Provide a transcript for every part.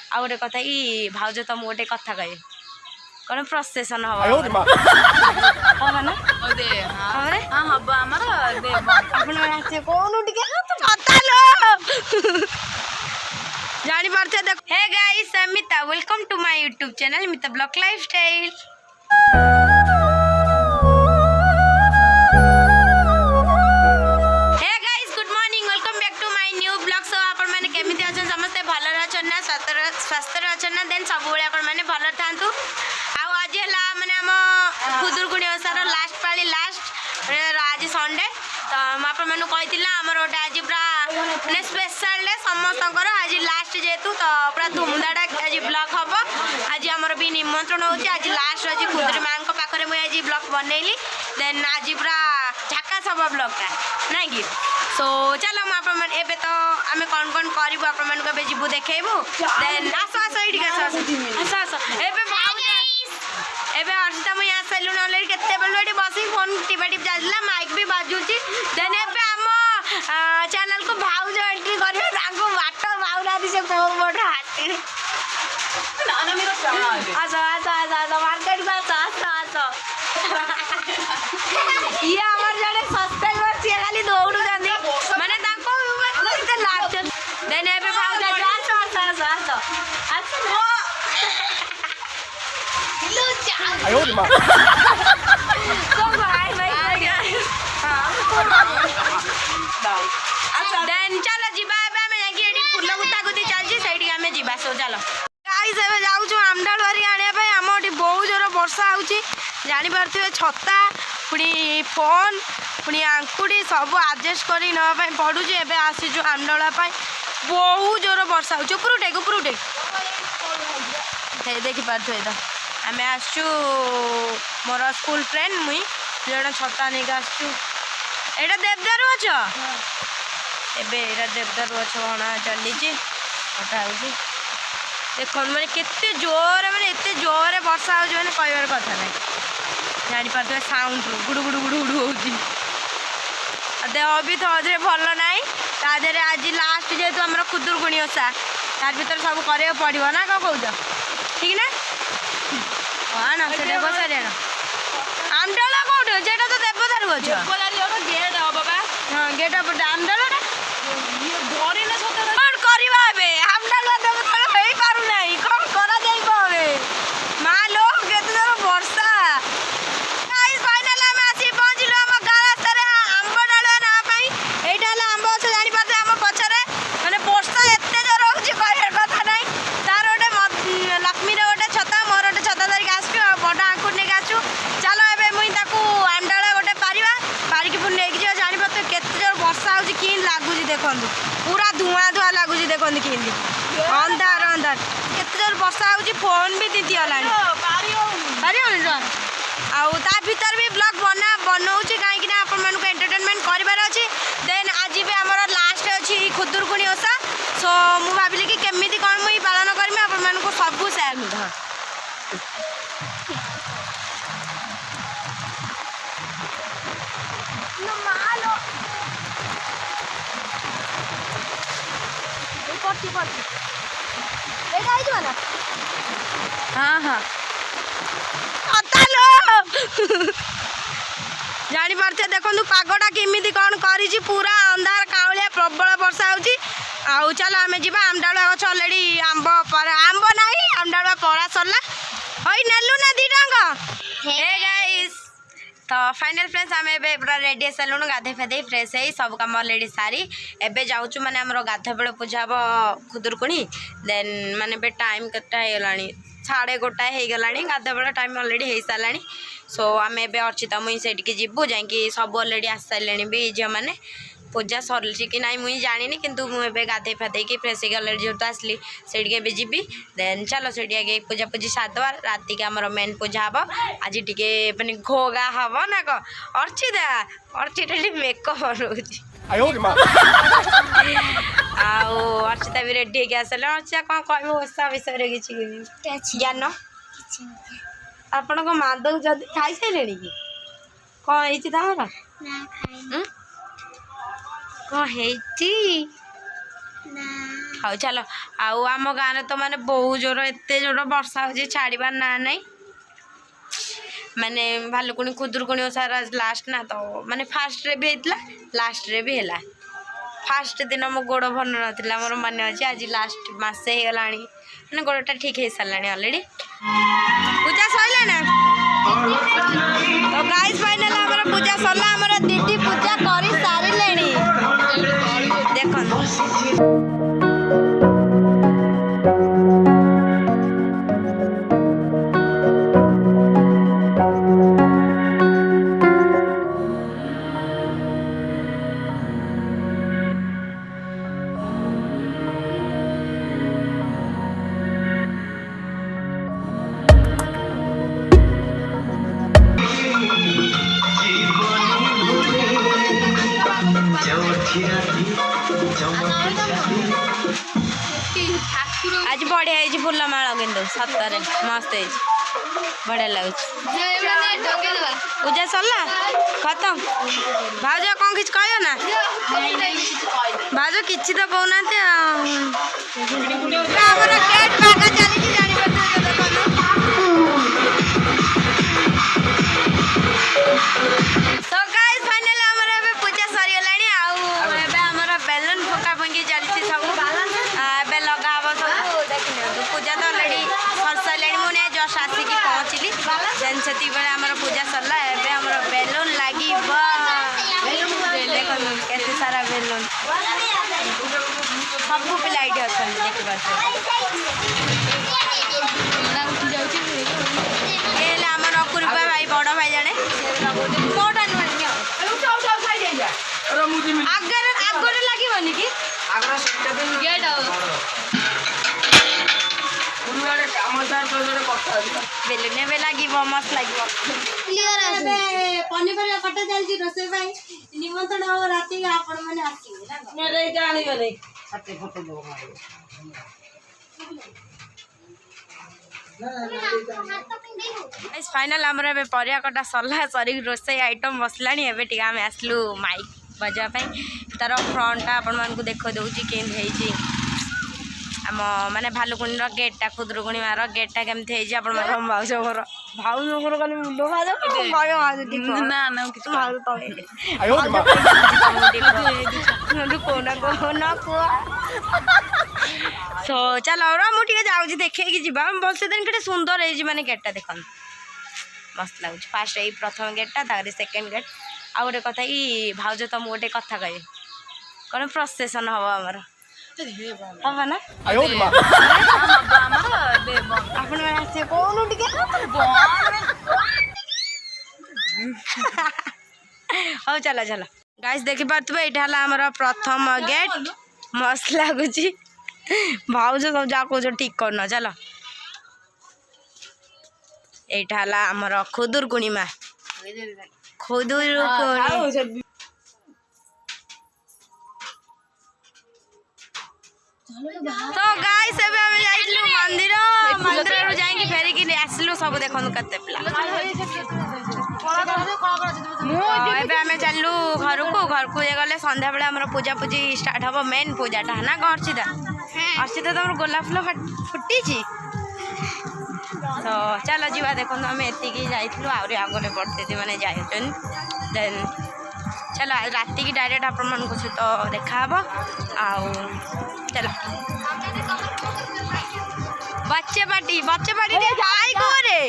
आ गोटे कथा कि भाउज तुम गोटे कथा कहे कौन प्रोसेसन हम ना हम आमर आप कौन जानी पार्थे देख hey guys Mita welcome to my YouTube channel Mita blog lifestyle. Hey guys good morning welcome back to my new blog. So आपण माने केमिति अछन समस्त भलो अछन ना स्वास्थ्य अछन ना देन सब बेले आपण माने भलो थांतु। आ आज हला माने हम खुदुरकुणी ओसार लास्ट पाली लास्ट आज संडे तो आपण मानु कहितिला हमर ओटा आज पूरा माने स्पेशल डे समस्तकर आज लास्ट जेतु तो पूरा धूमधाड़ा आज ब्लॉग हम आज हमर भी निमंत्रण होची आज लास्ट आज खुदुरी मां को पाखरे मैं आज ब्लॉग बनैली देन आज पूरा झाका सब ब्लॉग का नै कि सो चलो हम आपण मन एबे तो हमें कौन कौन करिवो आपण मन को जीवु देखेबो देन आसो आसो इडी आसो आसो एबे एबे अर्षिता मैं यहाँ सैलून ऑलरेडी केते बेलडी बसी फोन टिपा टिप जाजला माइक भी बाजुची देन एबे हम चैनल को भाउज एंट्री करिवे ताको वाटो भाउला दिसे बहुत बड़ हाथी नाना मेरो चाहा आसो आसो आसो मार्केट में आसो आसो ये हमर जड़े सब्सक्राइबर से खाली दौड़ू जानी माने ताको केते लाभ देन एबे भाउज आसो आसो आसो आसो अयो रे मां तो भाई भाई हां देन चलो जीवा एबे हम जाकी एडी फुल गुता गुती चलजी सेडी हमें जीवा सो चलो गाइस एबे जाऊ छु आमडालवारी आने पे हम ओटी बहुत जोर वर्षा होची जानि पारथिबे छत्ता पुनी फोन पुनी आंकुडी सब एडजस्ट करी न पई पडू जे एबे आसी छु आमडाला पई बहुत जोर वर्षा होची उपरुटे हे देखि पारथिबे तो आमे आसु मोर स्कूल फ्रेंड मुई जड़ा छता नहीं आसु एटा देवदारू अछ एबे एटा देवदारू अछ होना चली छी ओटा होजी देखो माने केते जोर माने एते जोर वर्षा हो माने कहबार कथा नहीं जानि पारथबे साउंड गुडु गुडु गुडु गुडु होजी देह भी थोड़े भल नाई तादेरे आज लास्ट जेतु हमर खुदुरकुणी ओसा तार भीतर सब करे पड़िबो ना का कहउछ ठीक ना हाँ ना से देखो सर यार आमडाला कोड जेटा तो देवदारू अछि देवदारू ओटा गेट हो बाबा हां गेट पर आमडाला रे धरि ना छतर कोन करबा बे आमडाला देवदारू हेई पारु नाही कोन करा जाई बे मा लोग केते जर वर्षा गाइस फाइनल हम आसी पहुंचलो हम गाला तरे आंबडाला ना पई एटाला आंब छ जानि पाते हम पछरे माने वर्षा एते जर होछि कहर कथा नाही तार ओटे लक्ष्मी रे ओटे छता मोर ओटे छता धरि बड़ा आंकुर नहीं गाचु चलो एबे मुई ताकू आंडाला गोटे पारिबा पारिकी पुन नेक जे जानि पते केते जोर वर्षा होची किन लागुजी देखंदु पूरा धुआं धुआं लागुजी देखंदु किन अंधार अंधार केते जोर वर्षा होची फोन भी दिति हलानी पारि हो सर आउ ता भीतर भी ब्लॉग बनाउची काहे कि ना अपन मन को एंटरटेनमेंट करिबार अछि देन आज भी हमर लास्ट अछि खुदुरकुणी ओसा सो मु भाबिली कि केमिति कोन मुई पालन करमी अपन मन को सब शेयर मिल हाँ हाँ जानी पार्थे देखो पागटा केमिति कौन करी पूरा अंधार काउलिया प्रबल वर्षा होची आउ चलो आम जीवा आमडाला गछ अलरेडी आंब नाही आमडाला पड़ा सरला होई नेलु ना दी टांग हे गाइस तो फाइनल फ्रेंड्स आम एबे पूरा रेडी सलुन गाधे फेदे फ्रेश है सब काम अलरेडी सारी एबे जाऊँ माने हमर गाधा बेले पूजा हम खुदुरकुणी देन माने बे टाइम केटा हेलानी 1:30 हो गलानी गाधा बेले टाइम अलरेडी हो सारानी सो आम एबे अर्चिता मुई सेठी जीवु जाकि सब अलरेडी आस सारे भी झील मैंने पूजा सरल कि ना मुई जानी किंतु मुझे गाधे फाधे कि फ्रेश अलरेडी जो आसली से जीवी देन चलो से आगे पूजा पूजी सारदवा राति के आमर मेन पूजा हम आज टे मैंने घोगा हम ना कह अर्चिता अर्चिता मेकअप रोच अर्चिता भी रेडी होगी आसले अर्चिता कौन कह ओषा विषय किसी ज्ञान आपण को माधव जदि खाई सारे कि कौन है तमर कौन है ହଉ ଚାଲ ଆଉ ଆମ ଗାଁରେ ତ ମାନେ ବହୁତ ଜୋର ଏତେ ଜୋର ବର୍ଷା ହେଉଛି ଛାଡ଼ିବାର ନା ନାହିଁ ମାନେ ଭାଲୁକୁଣି ଖୁଦୁରୁକୁଣି ଓଷାର ଲାଷ୍ଟ ନା ତ ମାନେ ଫାର୍ଷ୍ଟରେ ବି ହେଇଥିଲା ଲାଷ୍ଟରେ ବି ହେଲା ଫାର୍ଷ୍ଟ ଦିନ ମୋ ଗୋଡ଼ ଭଲ ନଥିଲା ମୋର ମନେ ଅଛି ଆଜି ଲାଷ୍ଟ ମାସେ ହେଇଗଲାଣି ମାନେ ଗୋଡ଼ଟା ଠିକ୍ ହେଇସାରିଲାଣି ଅଲରେଡ଼ି ପୂଜା ସରିଲା ନା ତ ଗାଇସ୍ ଫାଇନାଲ ଆମର ପୂଜା ସରିଲା ଆମର ଦିଦି ପୂଜା କରି ସାରିଲେଣି ଦେଖନ୍ତୁ आज बढ़िया है फुलमाल किंतु सतरे मस्त है बढ़िया लगुच पूजा सरला खत्म भाज कौन कि कह ना भाज कि तो कहना पूजा तो अलरेडी सर सारे मुझे जस्ट आसिक पहुँचली देन से पूजा सरला बेलून लगे देखो केते सारा बेलून सब पिला ये अच्छा देखा ये अकुरबा भाई बड़ भाई जाने मोटा नुहे आगे लगे कि बेलून भी लगे मस्त लगे पनीपरिया कटा चलती रोसे निमंत्रण हम राति आपण मैंने फाइनल आमर ए परिया कटा सरला सरी रोसे आइटम बसला आम आसलु माइक बजापी तार फ्रंटा आपण मान देख दूसरी केमती आम माने भालुकुणी गेटा खुदुरुकुणी मार गेटा केमती भाज घर भाज घर कल मुंड सो चल मुझे जाऊँगी देखे जा बस दिन के सुंदर है माने गेटा देख मस्त लगुच फास्ट यही प्रथम गेटा ताकि सेकेंड गेट आ गोटे कथा कि भाज तुम गोटे कथा कह कौन प्रोसेसन हम आमर हम ना आपण मैंने कौन हाँ चलो चलो गाइस देखी पारे यहाँ आमर प्रथम गेट मस्त लगुच भाज सब जहाँ कौच ठीक करना चलो यहाँ आमर खुदुरुकुणी माँ खुदुरुकुणी तो गाइस एबे हम जाइलु मंदिर मंदिर रो जाई कि फेरी कि आसलु सब देखन कते पिला एबे हम चललु घर को गले संध्या बेले हमर पूजा पूजी स्टार्ट हबो मेन पूजाटा ना अर्चिता अर्चिता तमर गोलाप फुल फुटी छी तो चलो जीवा देखन हम एति की जाइलु आउरी आगले पड़ते माने जाइछन देन चलो राति की डायरेक्ट आपण मन को तो देखा हबो आउ चलो बच्चे पार्टी हाई करे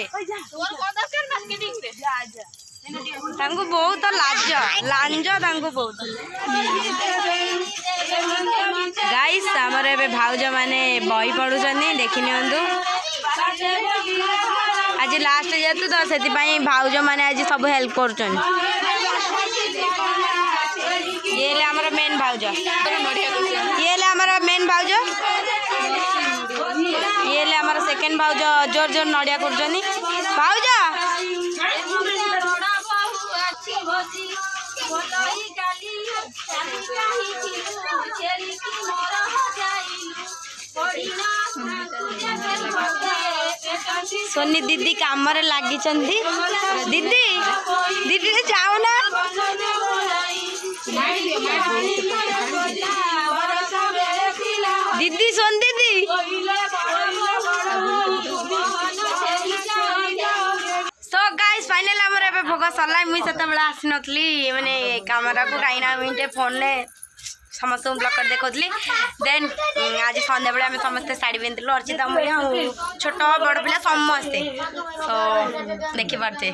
तांको बहुत लाज लांज तांको बहुत गाइस हमर एबे भाउज माने बही पढुछनी देखि नियंतु आज लास्ट जेतु तो सेति पई भाउज माने आज सब हेल्प करछन ये ले हमारा मेन भाउज ये ले हमारा मेन भाउज ये ले हमारा सेकंड भाउज जोर जोर नड़िया करछनी भाउज सोनी दीदी काम रे लागी चंदी दीदी दीदी जाओ ना दीदी सोन दीदी सो गाइस फाइनल हमर एबे भोग सरला मुई सेते बेला आसी नथली माने कैमरा को काइना मिनटे फोन ले समस्त ब्लॉक कर देखोतली देन आज संध्या बेला हम समस्त साड़ी पिंधलु अर्चिता मुई छोट बड़ पिला समस्ते सो देखि पारते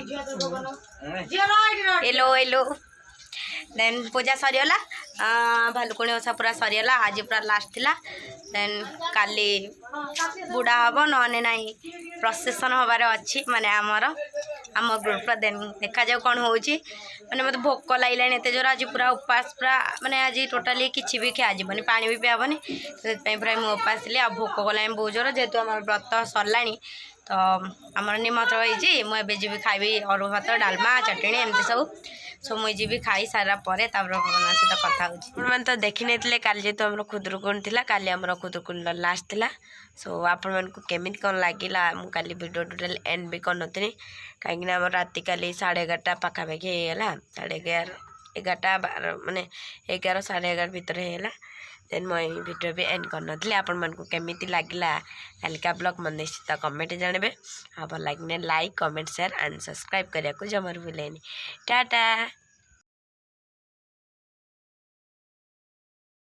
हेलो हेलो देन पूजा सरीगला भालुकुणी ओषा पूरा सरीगला आज पूरा लास्ट थिला देन काली बुढ़ा हम नने ना प्रोसेसन हबार अच्छी माने आमर आम ग्रुप देन देखा जाऊ कौन हो माने मत भोक लगे एत जोर आज पूरा उपास पूरा माने आज टोटाली किसी भी खाजबनी पा भी पियाबनी तो पूरा मुझे उपास थी आ भोक गला बहुत जोर जेहेतु आम व्रत सरला तो आमर निमंत्रण होती मुझे जी खाइबी अरु भात डालमा चटणी एमती सब सो मुझे जी खाई सारा पर भगवान सहित कथा हो तो देखी नहीं काली जेहतु आम खुदुरुकुणी थी काली आम खुदुरुकुणी लास्ट थिला सो आपण मानक केमी कौन लगिला मुझे वीडियो टोटाल एंड भी करनी कहीं राति काली 11:30 पाखापाखि होगा 11:30 12 माने 11 11:30 भितर होगा देन मुझे वीडियो भी एंड करनी आपण मानक केमी लगिला कालिका ब्लॉग मन निश्चित कमेंट जानवे आप लगे like comment share and subscribe करने को जमार भूलेनी टाटा।